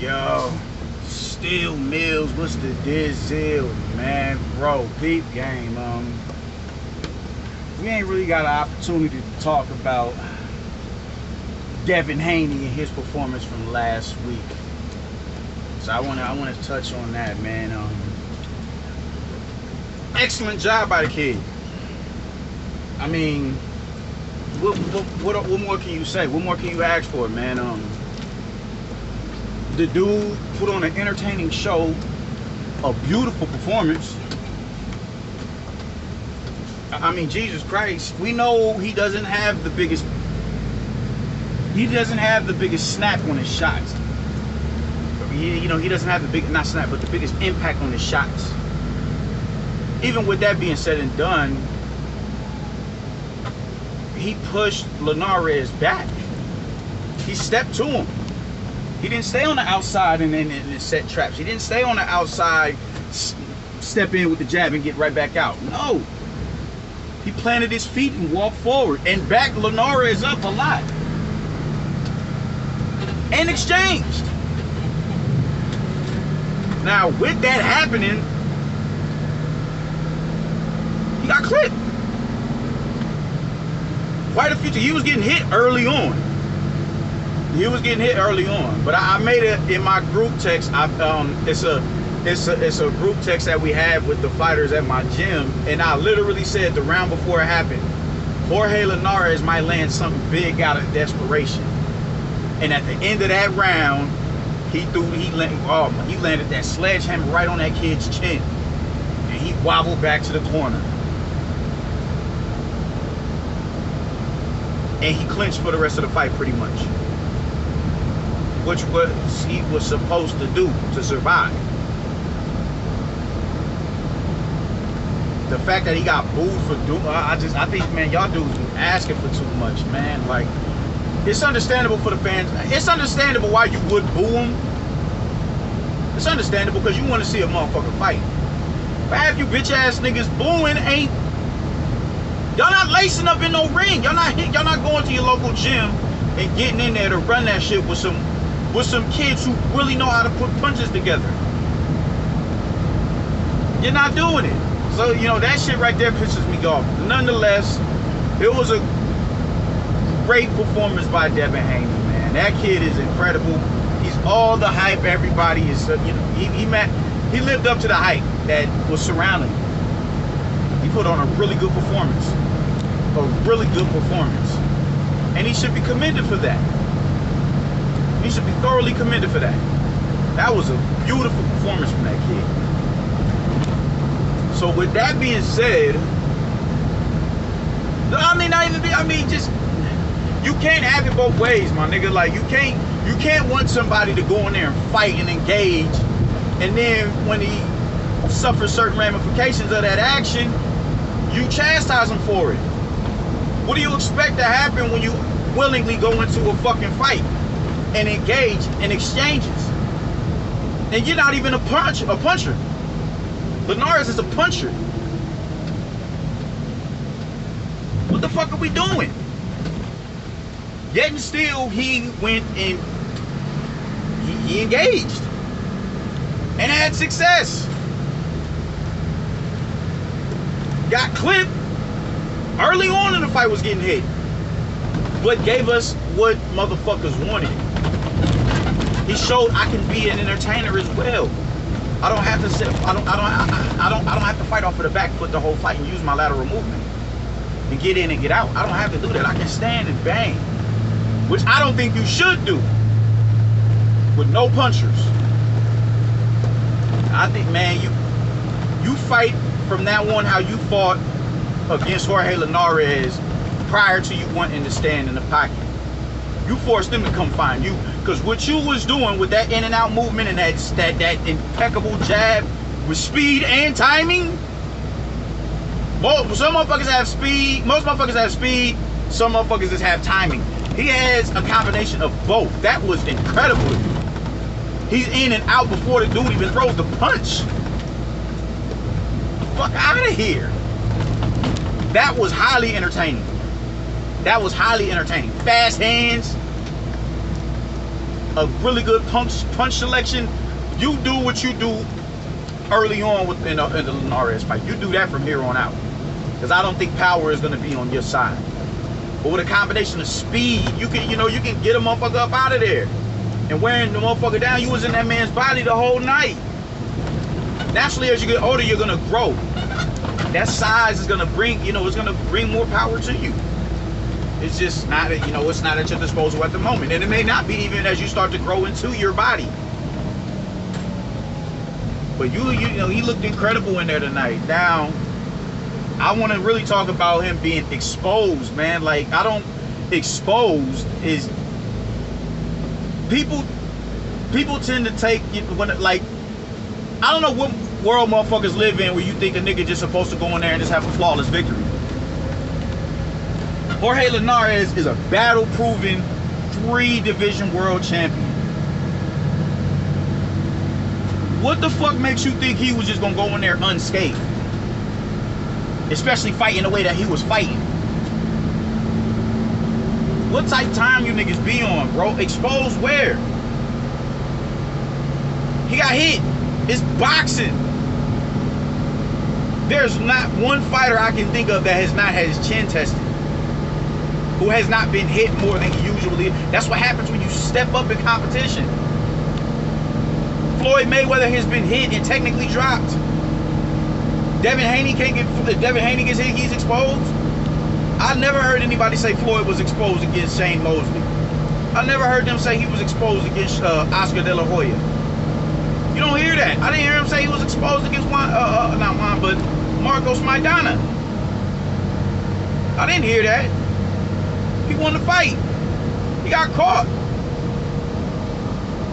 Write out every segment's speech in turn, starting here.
Yo, Steel Mills, what's the deal, man? Bro, peep game. We ain't really got an opportunity to talk about Devin Haney and his performance from last week. So I wanna touch on that, man. Excellent job by the kid. I mean, what more can you say? What more can you ask for, man? The dude put on an entertaining show, a beautiful performance. I mean, Jesus Christ, we know he doesn't have the biggest snap on his shots. He doesn't have the the biggest impact on his shots. Even with that being said and done, he pushed Linares back. He stepped to him. He didn't stay on the outside and set traps. He didn't stay on the outside, step in with the jab and get right back out. No. He planted his feet and walked forward and backed Linares up a lot. And exchanged. Now, with that happening, he got clipped. Quite a few times. He was getting hit early on. But I made it in my group text. It's a group text that we have with the fighters at my gym, and I literally said the round before it happened, Jorge Linares might land something big out of desperation. And at the end of that round, he landed that sledgehammer right on that kid's chin, and he wobbled back to the corner. And he clinched for the rest of the fight pretty much. Which he was supposed to do to survive. The fact that he got booed for doing, I think, man, y'all dudes be asking for too much, man. Like, it's understandable for the fans. It's understandable why you would boo him. It's understandable because you want to see a motherfucker fight. But half you bitch ass niggas booing ain't. Y'all not lacing up in no ring. Y'all not going to your local gym and getting in there to run that shit with some kids who really know how to put punches together. You're not doing it. So, that shit right there pisses me off. Nonetheless, it was a great performance by Devin Haney, man. That kid is incredible. He's all the hype everybody is, he lived up to the hype that was surrounding him. He put on a really good performance. And he should be commended for that. He should be thoroughly commended for that. That was a beautiful performance from that kid. So with that being said, just, you can't have it both ways, my nigga. Like, you can't want somebody to go in there and fight and engage, and then when he suffers certain ramifications of that action, you chastise him for it. What do you expect to happen when you willingly go into a fucking fight and engage in exchanges? And you're not even a puncher. Linares is a puncher. What the fuck are we doing? Yet and still, he went and he engaged and had success. Got clipped early on in the fight, was getting hit, but gave us what motherfuckers wanted. He showed I can be an entertainer as well. I don't have to fight off of the back foot the whole fight and use my lateral movement and get in and get out. I don't have to do that. I can stand and bang, which I don't think you should do with no punchers. I think, man, you fight from that one how you fought against Jorge Linares prior to you wanting to stand in the pocket. You forced them to come find you, because what you was doing with that in and out movement and that impeccable jab with speed and timing. Some motherfuckers have speed. Most motherfuckers have speed. Some motherfuckers just have timing. He has a combination of both. That was incredible. He's in and out before the dude even throws the punch. Fuck out of here. That was highly entertaining. Fast hands. a really good punch selection, you do what you do early on in the Linares fight. You do that from here on out, because I don't think power is going to be on your side. But with a combination of speed, you can get a motherfucker up out of there. And wearing the motherfucker down, you was in that man's body the whole night. Naturally, as you get older, you're gonna grow. That size is gonna bring, it's gonna bring more power to you. It's just not, it's not at your disposal at the moment. And it may not be even as you start to grow into your body. But he looked incredible in there tonight. Now, I want to really talk about him being exposed, man. Like, exposed is, people tend to take, like, I don't know what world motherfuckers live in where you think a nigga just supposed to go in there and just have a flawless victory. Jorge Linares is a battle-proven 3-division world champion. What the fuck makes you think he was just gonna go in there unscathed? Especially fighting the way that he was fighting. What type of time you niggas be on, bro? Exposed where? He got hit. It's boxing. There's not one fighter I can think of that has not had his chin tested, who has not been hit more than he usually is. That's what happens when you step up in competition. Floyd Mayweather has been hit and technically dropped. Devin Haney if Devin Haney gets hit, he's exposed. I never heard anybody say Floyd was exposed against Shane Mosley. I never heard them say he was exposed against Oscar De La Hoya. You don't hear that. I didn't hear him say he was exposed against but Marcos Maidana. I didn't hear that. He won the fight. He got caught.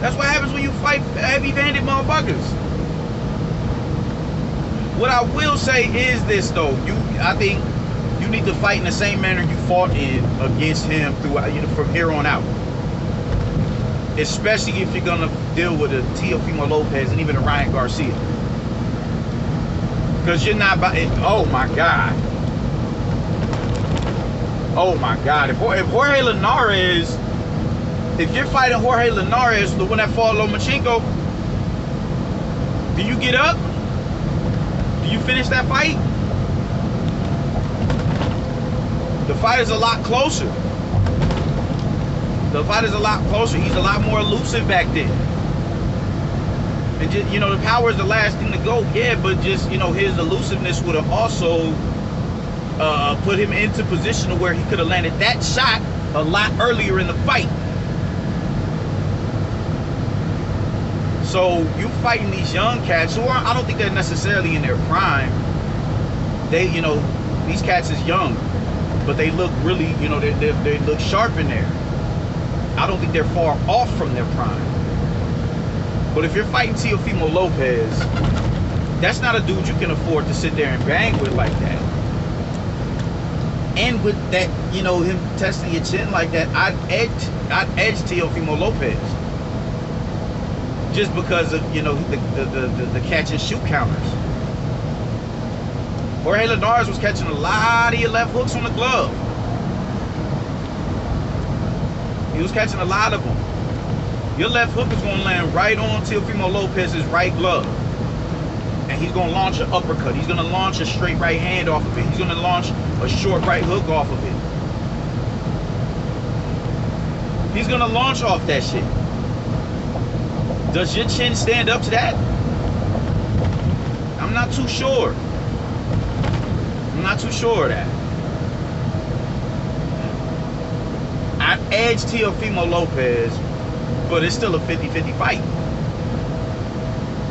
That's what happens when you fight heavy-handed motherfuckers. What I will say is this, though. I think you need to fight in the same manner you fought in against him throughout, from here on out. Especially if you're gonna deal with a Teofimo Lopez and even a Ryan Garcia. Because you're not about it. Oh my God. Oh my God. If Jorge Linares, if you're fighting Jorge Linares, the one that fought Lomachenko, do you get up? Do you finish that fight? The fight is a lot closer. The fight is a lot closer. He's a lot more elusive back then. And just, the power is the last thing to go. Yeah, but just, his elusiveness would have also put him into position where he could have landed that shot a lot earlier in the fight. So you fighting these young cats who I don't think they're necessarily in their prime. They, these cats is young, but they look really, they look sharp in there. I don't think they're far off from their prime. But if you're fighting Teofimo Lopez, that's not a dude you can afford to sit there and bang with like that. And with that, him testing your chin like that, I'd edge Teofimo Lopez. Just because of, the catch and shoot counters. Jorge Linares was catching a lot of your left hooks on the glove. He was catching a lot of them. Your left hook is going to land right on Teofimo Lopez's right glove. And he's going to launch an uppercut. He's going to launch a straight right hand off of it. He's going to launch a short right hook off of it. He's going to launch off that shit. Does your chin stand up to that? I'm not too sure. I'm not too sure of that. I edged Teofimo Lopez, but it's still a 50-50 fight.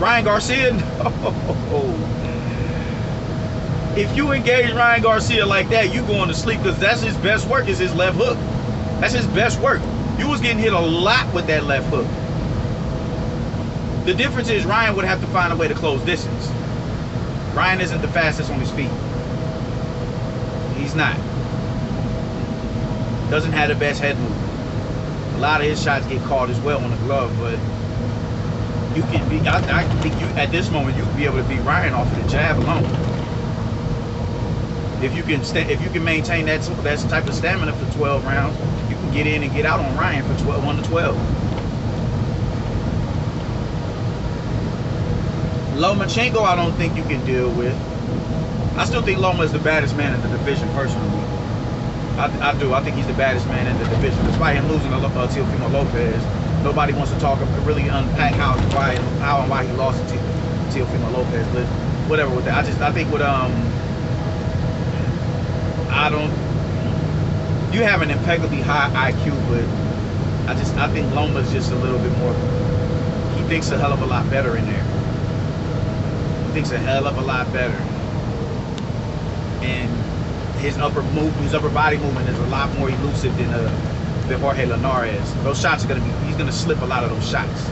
Ryan Garcia, no. If you engage Ryan Garcia like that, you going to sleep, because that's his best work, is his left hook. That's his best work. You was getting hit a lot with that left hook. The difference is Ryan would have to find a way to close distance. Ryan isn't the fastest on his feet. He's not. Doesn't have the best head movement. A lot of his shots get caught as well on the glove, but you can be. I think you at this moment you can be able to beat Ryan off of the jab alone. If you can maintain that type of stamina for 12 rounds, you can get in and get out on Ryan for 1 to 12. Lomachenko, I don't think you can deal with. I still think Loma is the baddest man in the division, personally. I do. I think he's the baddest man in the division. Despite him losing to Teofimo Lopez, nobody wants to talk, really unpack how and why he lost to Teofimo Lopez. But whatever with that. I think with you have an impeccably high IQ, but I think Loma's just a little bit more. He thinks a hell of a lot better in there. He thinks a hell of a lot better, and his upper body movement is a lot more elusive than Jorge Linares. Those shots are he's gonna slip a lot of those shots.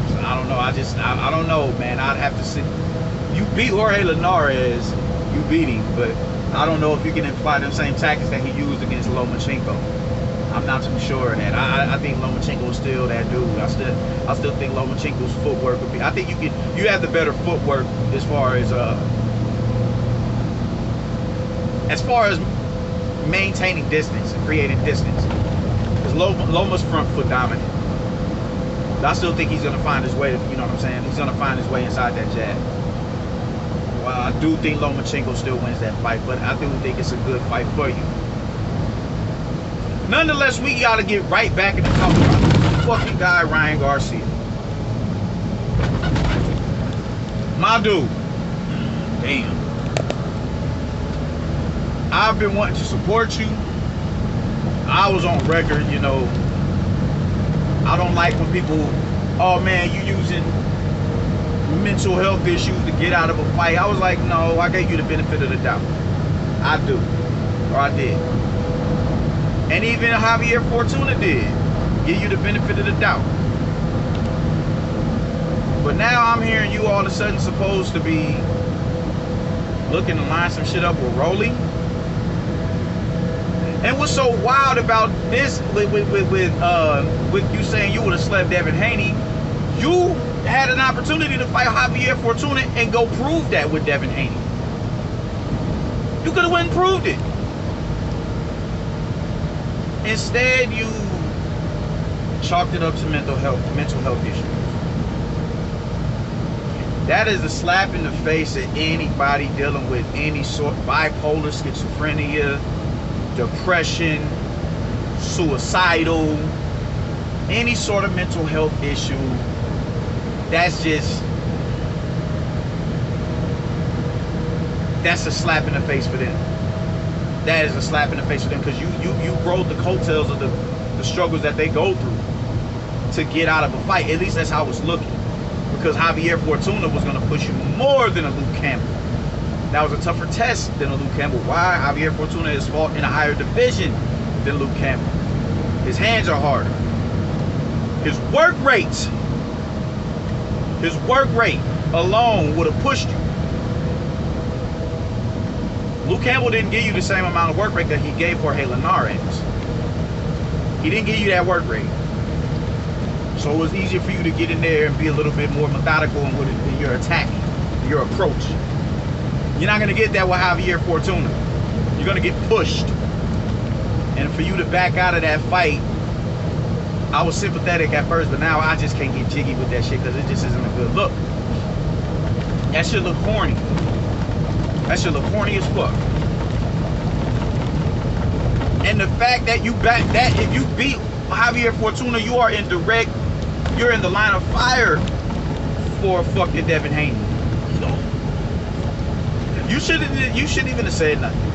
So I don't know. I don't know, man. I'd have to see. You beat Jorge Linares, you beat him, but I don't know if you can apply them same tactics that he used against Lomachenko. I'm not too sure of that. I think Lomachenko is still that dude. I still think Lomachenko's footwork would be. I think you have the better footwork as far as maintaining distance and creating distance. Because Loma's front foot dominant. But I still think he's gonna find his way. You know what I'm saying? He's gonna find his way inside that jab. Well, I do think Lomachenko still wins that fight, but I do think it's a good fight for you. Nonetheless, we gotta get right back into talking about the fucking guy Ryan Garcia. My dude. Damn. I've been wanting to support you. I was on record, you know. I don't like when people, oh man, you using mental health issues to get out of a fight. I was like, no, I gave you the benefit of the doubt. I do. Or I did. And even Javier Fortuna did. Give you the benefit of the doubt. But now I'm hearing you all of a sudden supposed to be looking to line some shit up with Rolly. And what's so wild about this with you saying you would have slept Devin Haney, you had an opportunity to fight Javier Fortuna and go prove that with Devin Haney. You could have went and proved it. Instead, you chalked it up to mental health issues. That is a slap in the face at anybody dealing with any sort of bipolar, schizophrenia, depression, suicidal, any sort of mental health issue. That's a slap in the face for them. That is a slap in the face for them, because you rode the coattails of the struggles that they go through to get out of a fight. At least that's how it's looking. Because Javier Fortuna was going to push you more than a Luke Campbell. That was a tougher test than a Luke Campbell. Why? Javier Fortuna is fought in a higher division than Luke Campbell. His hands are harder. His work rate alone would have pushed you. Luke Campbell didn't give you the same amount of work rate that he gave Jorge Linares. He didn't give you that work rate. So it was easier for you to get in there and be a little bit more methodical in your attack, your approach. You're not going to get that with Javier Fortuna. You're going to get pushed. And for you to back out of that fight, I was sympathetic at first, but now I just can't get jiggy with that shit because it just isn't a good look. That shit look corny. That shit look corny as fuck. And the fact that if you beat Javier Fortuna, you're in the line of fire for fucking Devin Haney. You shouldn't even have said nothing.